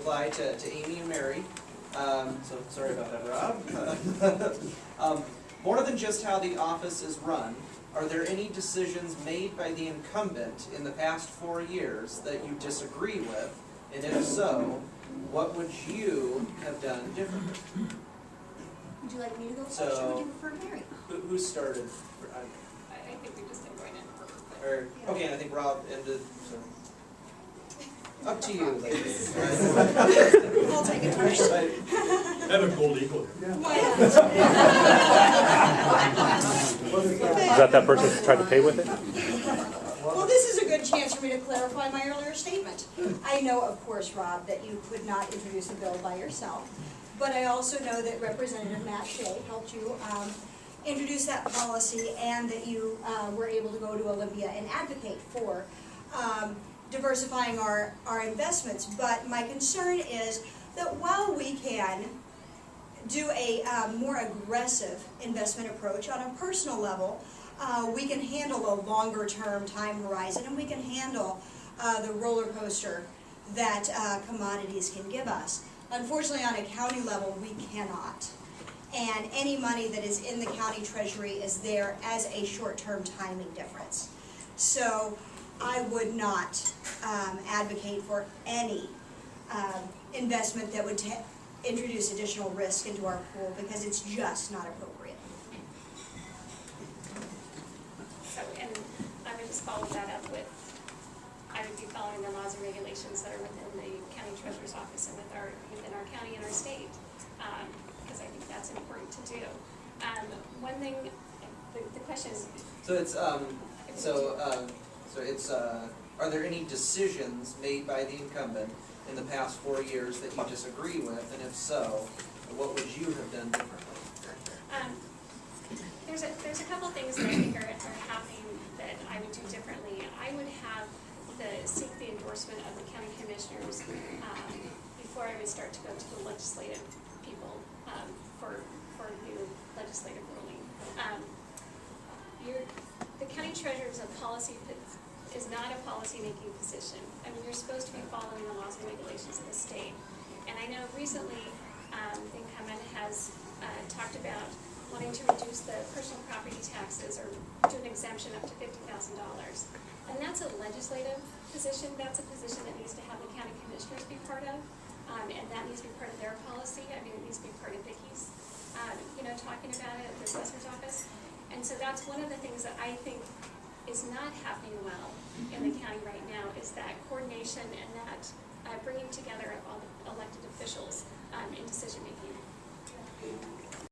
apply to Amy and Mary. So sorry about that, Rob. More than just how the office is run, are there any decisions made by the incumbent in the past 4 years that you disagree with? And if so, what would you have done differently? Would you like me to go first, or would you prefer Mary? Who started? I think we just enjoyed it. Or, okay, and I think Rob ended, so. Up to you, ladies. I'll take it first. I have a gold eagle here. Is that person who tried to pay with it? Well, this is a good chance for me to clarify my earlier statement. I know, of course, Rob, that you could not introduce a bill by yourself, but I also know that Representative Matt Shea helped you introduce that policy, and that you were able to go to Olympia and advocate for diversifying our investments. But my concern is that while we can do a more aggressive investment approach on a personal level, we can handle a longer term time horizon, and we can handle the roller coaster that commodities can give us. Unfortunately, on a county level, we cannot. And any money that is in the county treasury is there as a short-term timing difference. So I would not advocate for any investment that would introduce additional risk into our pool, because it's just not appropriate. So, and I would just follow that up with, I would be following the laws and regulations that are within the county treasurer's office and within our county and our state, because I think that's important to do. One thing, the question is. So it's are there any decisions made by the incumbent in the past 4 years that you disagree with, and if so, what would you have done differently? There's a couple things that I think are happening that I would do differently. I would have seek the endorsement of the county commissioners before I would start to go to the legislative people for new legislative ruling. The county treasurer is not a policy-making position. I mean, you're supposed to be following the laws and regulations of the state. And I know recently the incumbent has talked about wanting to reduce the personal property taxes or do an exemption up to $50,000. And that's a legislative position. That's a position that needs to have the county commissioners be part of. And that needs to be part of their policy. I mean, it needs to be part of Vicki's, talking about it at the assessor's office. And so that's one of the things that I think is not happening well in the county right now, is that coordination and that bringing together